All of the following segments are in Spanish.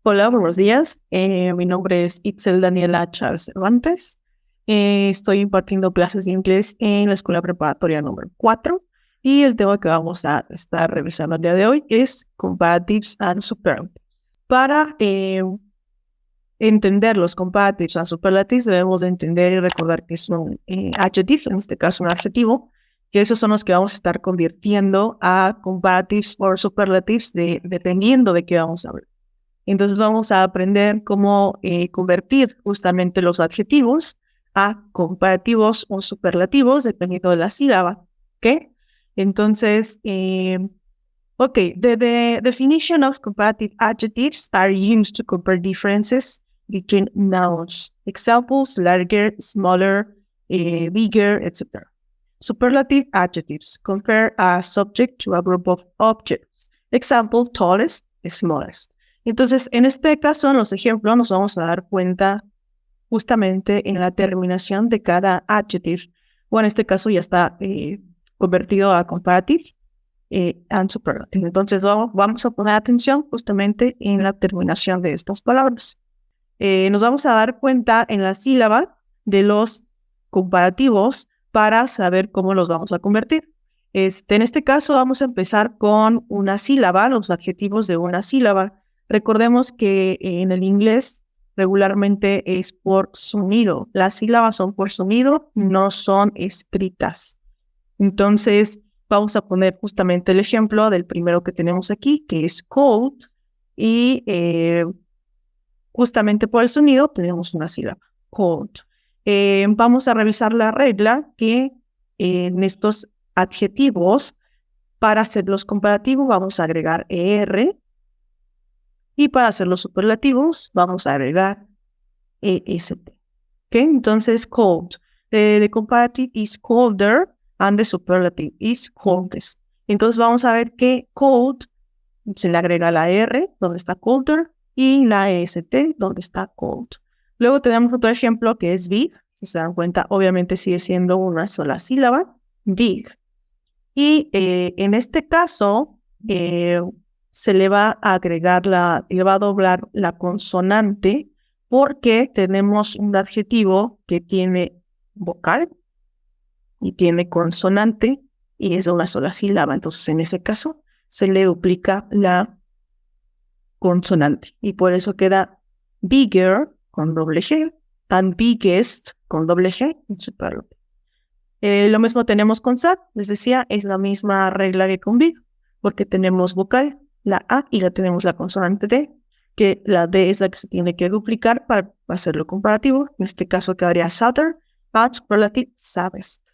Hola, buenos días. Mi nombre es Itzel Daniela Chávez Cervantes. Estoy impartiendo clases de inglés en la Escuela Preparatoria número 4 y el tema que vamos a estar revisando el día de hoy es Comparatives and Superlatives. Para entender los Comparatives and Superlatives debemos de entender y recordar que es un adjective, en este caso un adjetivo, que esos son los que vamos a estar convirtiendo a Comparatives o Superlatives dependiendo de qué vamos a ver. Entonces vamos a aprender cómo convertir justamente los adjetivos a comparativos o superlativos dependiendo de la sílaba. ¿Ok? Entonces, the definition of comparative adjectives are used to compare differences between nouns. Examples, larger, smaller, bigger, etc. Superlative adjectives compare a subject to a group of objects. Example, tallest, smallest. Entonces, en este caso, en los ejemplos, nos vamos a dar cuenta justamente en la terminación de cada adjective. O en este caso ya está convertido a comparative and superlative. Entonces, vamos a poner atención justamente en la terminación de estas palabras. Nos vamos a dar cuenta en la sílaba de los comparativos para saber cómo los vamos a convertir. En este caso, vamos a empezar con una sílaba, los adjetivos de una sílaba. Recordemos que en el inglés regularmente es por sonido. Las sílabas son por sonido, no son escritas. Entonces, vamos a poner justamente el ejemplo del primero que tenemos aquí, que es cold, y justamente por el sonido tenemos una sílaba, cold. Vamos a revisar la regla que en estos adjetivos, para hacer los comparativos, vamos a agregar ER. Y para hacer los superlativos, vamos a agregar EST. ¿Okay? Entonces, cold. The comparative is colder and the superlative is coldest. Entonces, vamos a ver que cold se le agrega la R, donde está colder, y la EST, donde está cold. Luego tenemos otro ejemplo que es big. Si se dan cuenta, obviamente sigue siendo una sola sílaba, big. Y en este caso, se le va a agregar le va a doblar la consonante porque tenemos un adjetivo que tiene vocal y tiene consonante y es de una sola sílaba. Entonces, en ese caso, se le duplica la consonante y por eso queda bigger con doble G and biggest con doble G en superlativo. Lo mismo tenemos con SAT, les decía, es la misma regla que con big, porque tenemos vocal, la A, y la tenemos la consonante D, que la D es la que se tiene que duplicar para hacerlo comparativo. En este caso quedaría Southern, but superlative, saddest.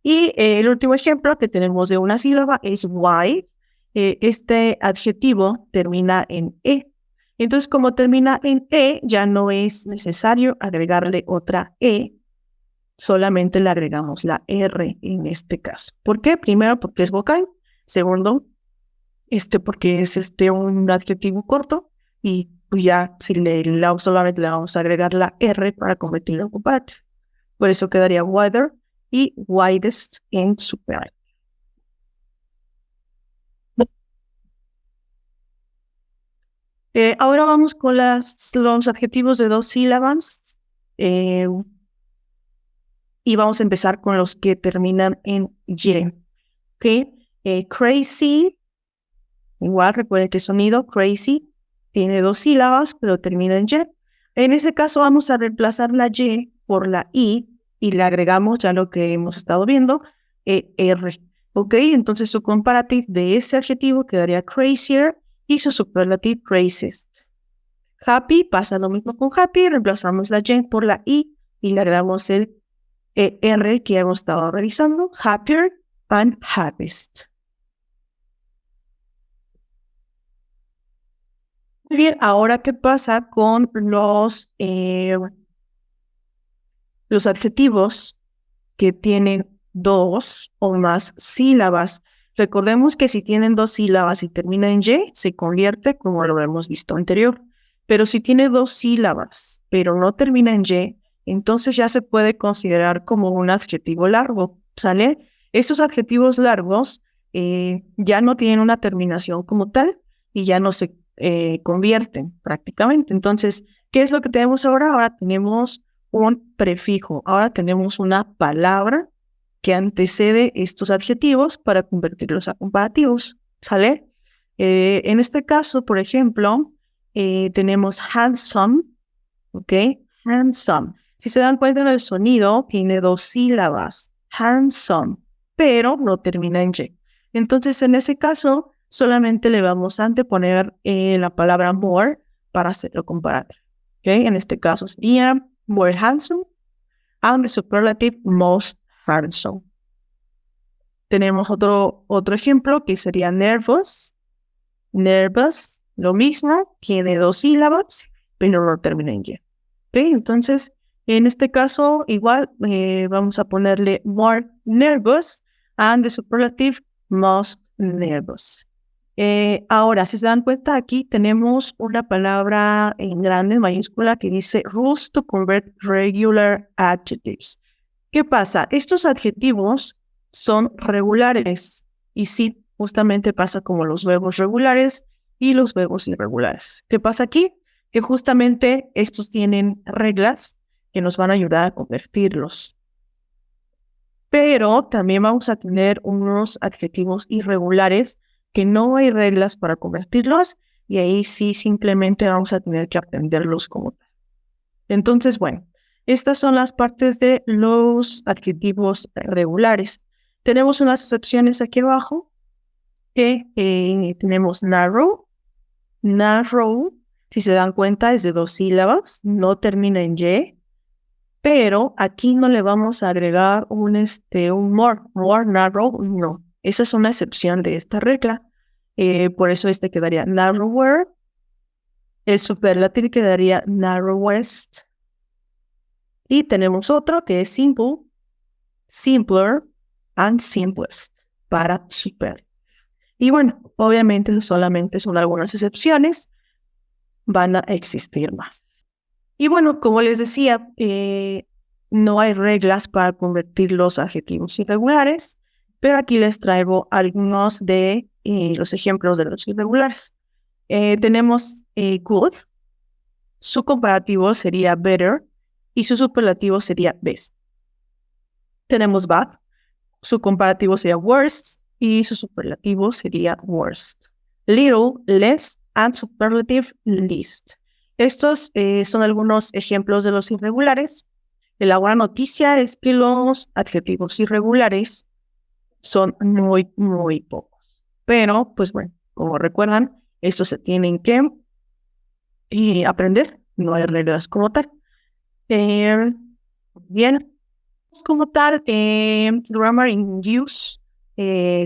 Y el último ejemplo que tenemos de una sílaba es white. Este adjetivo termina en E. Entonces, como termina en E, ya no es necesario agregarle otra E, solamente le agregamos la R en este caso. ¿Por qué? Primero, porque es vocal. Segundo, porque es un adjetivo corto. Y pues ya solamente le vamos a agregar la R para convertirlo en comparativo. Por eso quedaría wider y widest en superlativo. Ahora vamos con los adjetivos de dos sílabas. Y vamos a empezar con los que terminan en Y. ¿Okay? Crazy, igual recuerden que el sonido crazy tiene dos sílabas, pero termina en Y. En ese caso vamos a reemplazar la Y por la I y le agregamos ya lo que hemos estado viendo, R. ¿Ok? Entonces su comparative de ese adjetivo quedaría crazier y su superlative craziest. Happy pasa lo mismo con happy, reemplazamos la Y por la I y le agregamos el R que hemos estado revisando, happier and happiest. Muy bien, ahora ¿qué pasa con los adjetivos que tienen dos o más sílabas? Recordemos que si tienen dos sílabas y termina en Y, se convierte como lo hemos visto anterior. Pero si tiene dos sílabas, pero no termina en Y, entonces ya se puede considerar como un adjetivo largo, ¿sale? Estos adjetivos largos ya no tienen una terminación como tal y ya no se convierten prácticamente. Entonces, ¿qué es lo que tenemos ahora? Ahora tenemos un prefijo, ahora tenemos una palabra que antecede estos adjetivos para convertirlos a comparativos, ¿sale? En este caso, por ejemplo, tenemos handsome, ¿ok? Handsome. Si se dan cuenta del sonido, tiene 2 sílabas, handsome, pero no termina en Y. Entonces, en ese caso, solamente le vamos a anteponer la palabra more para hacerlo comparativo. ¿Okay? En este caso sería more handsome and the superlative most handsome. Tenemos otro ejemplo que sería nervous. Nervous, lo mismo, tiene 2 sílabas, pero no termina en Y. ¿Okay? Entonces, en este caso, igual vamos a ponerle more nervous and the superlative most nervous. Ahora, si se dan cuenta, aquí tenemos una palabra en grande, en mayúscula, que dice rules to convert regular adjectives. ¿Qué pasa? Estos adjetivos son regulares y sí, justamente pasa como los verbos regulares y los verbos irregulares. ¿Qué pasa aquí? Que justamente estos tienen reglas que nos van a ayudar a convertirlos. Pero también vamos a tener unos adjetivos irregulares que no hay reglas para convertirlos y ahí sí simplemente vamos a tener que aprenderlos como tal. Entonces, bueno, estas son las partes de los adjetivos regulares. Tenemos unas excepciones aquí abajo que tenemos narrow. Narrow, si se dan cuenta, es de 2 sílabas, no termina en Y, pero aquí no le vamos a agregar un more narrow, no. Esa es una excepción de esta regla. Por eso quedaría narrower. El superlativo quedaría narrowest. Y tenemos otro que es simple, simpler, and simplest para super. Y bueno, obviamente solamente son algunas excepciones, van a existir más. Y bueno, como les decía, no hay reglas para convertir los adjetivos irregulares, pero aquí les traigo algunos de los ejemplos de los irregulares. Tenemos good, su comparativo sería better y su superlativo sería best. Tenemos bad, su comparativo sería worst y su superlativo sería worst. Little, less, and superlative, least. Estos son algunos ejemplos de los irregulares. La buena noticia es que los adjetivos irregulares son muy, muy pocos. Pero, pues bueno, como recuerdan, estos se tienen que aprender. No hay reglas como tal. Bien. Como tal, grammar in use,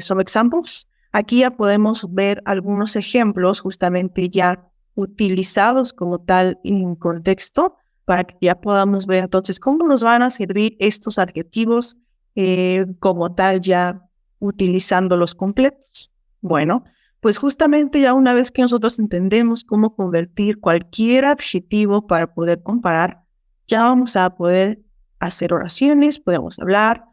some examples. Aquí ya podemos ver algunos ejemplos justamente ya utilizados como tal en contexto para que ya podamos ver entonces cómo nos van a servir estos adjetivos como tal ya utilizándolos completos. Bueno, pues justamente ya una vez que nosotros entendemos cómo convertir cualquier adjetivo para poder comparar, ya vamos a poder hacer oraciones, podemos hablar,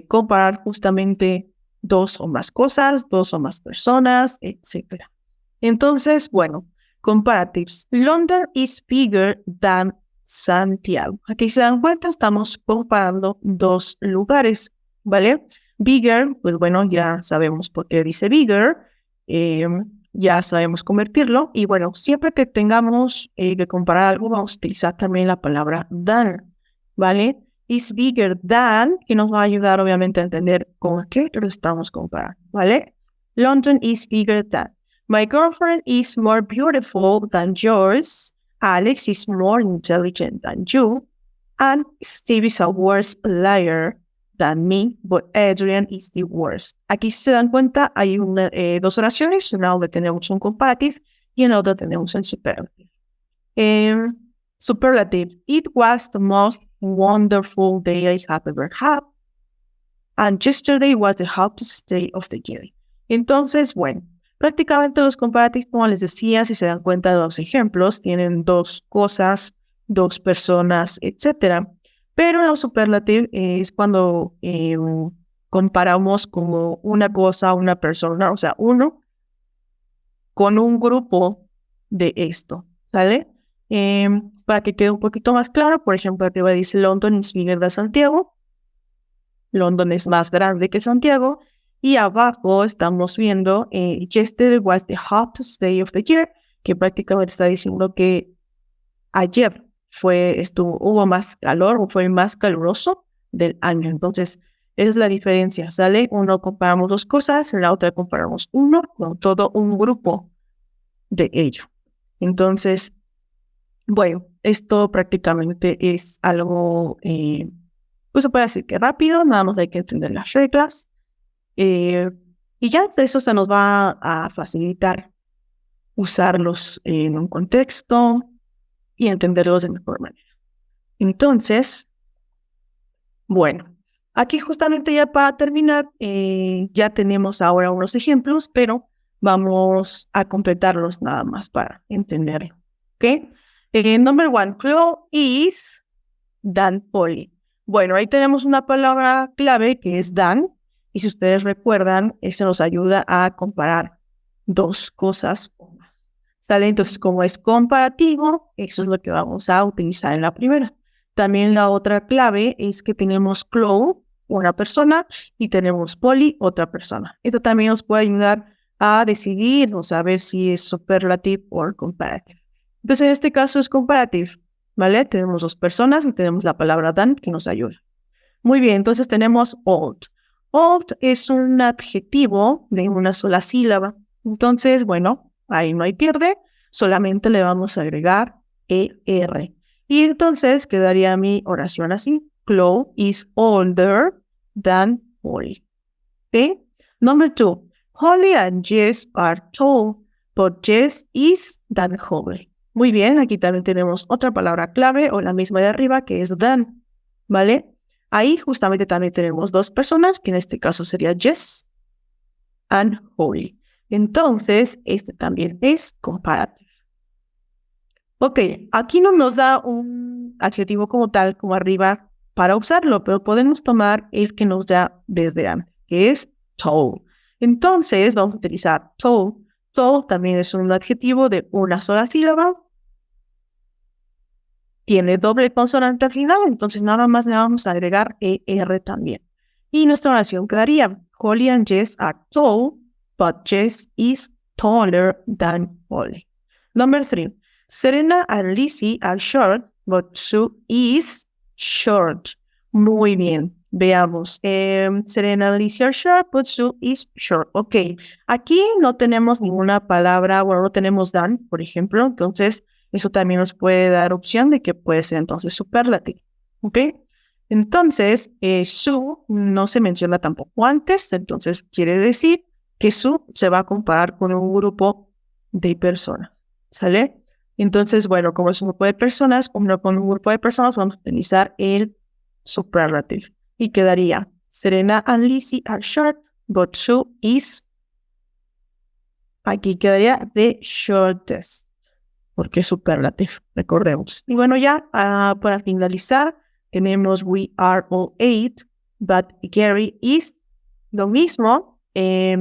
comparar justamente 2 o más cosas, 2 o más personas, etc. Entonces, bueno, comparatives. London is bigger than Santiago. Aquí se dan cuenta, estamos comparando 2 lugares, ¿vale? Bigger, pues bueno, ya sabemos por qué dice bigger, ya sabemos convertirlo, y bueno, siempre que tengamos que comparar algo, vamos a utilizar también la palabra than, ¿vale? Is bigger than, que nos va a ayudar obviamente a entender con qué lo estamos comparando, ¿vale? London is bigger than. My girlfriend is more beautiful than yours. Alex is more intelligent than you. And Steve is a worse liar than me, but Adrian is the worst. Aquí se dan cuenta, hay 2 oraciones, una donde tenemos un comparative y en la otra tenemos el superlative. Superlative, it was the most wonderful day I have ever had. And yesterday was the hottest day of the year. Entonces, bueno, prácticamente los comparativos, como les decía, si se dan cuenta de los ejemplos, tienen 2 cosas, 2 personas, etc. Pero los superlative es cuando comparamos como una cosa, una persona, o sea, uno con un grupo de esto, ¿sale? Para que quede un poquito más claro, por ejemplo, arriba dice London is bigger than Santiago. London es más grande que Santiago. Y abajo estamos viendo yesterday was the hottest day of the year, que prácticamente está diciendo que ayer hubo más calor o fue más caluroso del año. Entonces, esa es la diferencia, ¿sale? Uno comparamos dos cosas, en la otra comparamos uno con todo un grupo de ello. Entonces, bueno, esto prácticamente es algo, pues se puede decir que rápido, nada más hay que entender las reglas. Y ya eso se nos va a facilitar usarlos en un contexto y entenderlos de mejor manera. Entonces, bueno, aquí justamente ya para terminar, ya tenemos ahora unos ejemplos, pero vamos a completarlos nada más para entender. ¿Ok? Number one, Chloe is than Polly. Bueno, ahí tenemos una palabra clave que es than, y si ustedes recuerdan, eso nos ayuda a comparar dos cosas o más. ¿Sale? Entonces, como es comparativo, eso es lo que vamos a utilizar en la primera. También la otra clave es que tenemos Chloe, una persona, y tenemos Polly, otra persona. Esto también nos puede ayudar a decidir o saber si es superlative o comparative. Entonces, en este caso es comparative, ¿vale? Tenemos dos personas y tenemos la palabra than que nos ayuda. Muy bien, entonces tenemos old. Old es un adjetivo de una sola sílaba. Entonces, bueno, ahí no hay pierde, solamente le vamos a agregar ER. Y entonces quedaría mi oración así. Chloe is older than Polly. ¿Okay? Number two. Holly and Jess are tall, but Jess is than Holly. Muy bien, aquí también tenemos otra palabra clave o la misma de arriba que es than, ¿vale? Ahí justamente también tenemos dos personas, que en este caso sería Jess and Holly. Entonces, este también es comparative. Ok, aquí no nos da un adjetivo como tal, como arriba, para usarlo, pero podemos tomar el que nos da desde antes, que es tall. Entonces, vamos a utilizar tall. Tall también es un adjetivo de una sola sílaba. Tiene doble consonante al final, entonces nada más le vamos a agregar ER también. Y nuestra oración quedaría, Holly and Jess are tall, but Jess is taller than Holly. Number three, Serena and Lizzie are short, but Sue is short. Muy bien, veamos. Serena and Lizzie are short, but Sue is short. Ok, aquí no tenemos ninguna palabra, bueno, no tenemos than, por ejemplo, entonces eso también nos puede dar opción de que puede ser entonces superlativo. ¿Ok? Entonces, Sue no se menciona tampoco antes, entonces quiere decir que Sue se va a comparar con un grupo de personas. ¿Sale? Entonces, bueno, como es un grupo de personas, con un grupo de personas vamos a utilizar el superlative. Y quedaría, Serena and Lizzie are short, but Sue is... Aquí quedaría the shortest, porque es superlative, recordemos. Y bueno, ya para finalizar, tenemos we are all eight, but Gary is lo mismo.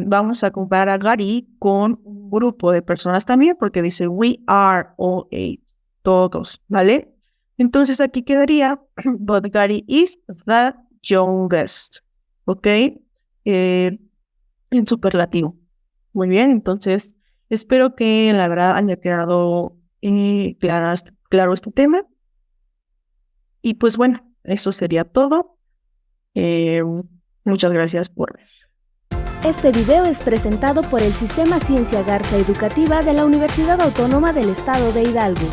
Vamos a comparar a Gary con un grupo de personas también, porque dice we are all eight, todos, ¿vale? Entonces aquí quedaría, but Gary is the youngest, ¿ok? En superlativo. Muy bien, entonces espero que la verdad haya quedado claro este tema. Y pues bueno, eso sería todo. Muchas gracias por ver. Este video es presentado por el Sistema Ciencia Garza Educativa de la Universidad Autónoma del Estado de Hidalgo.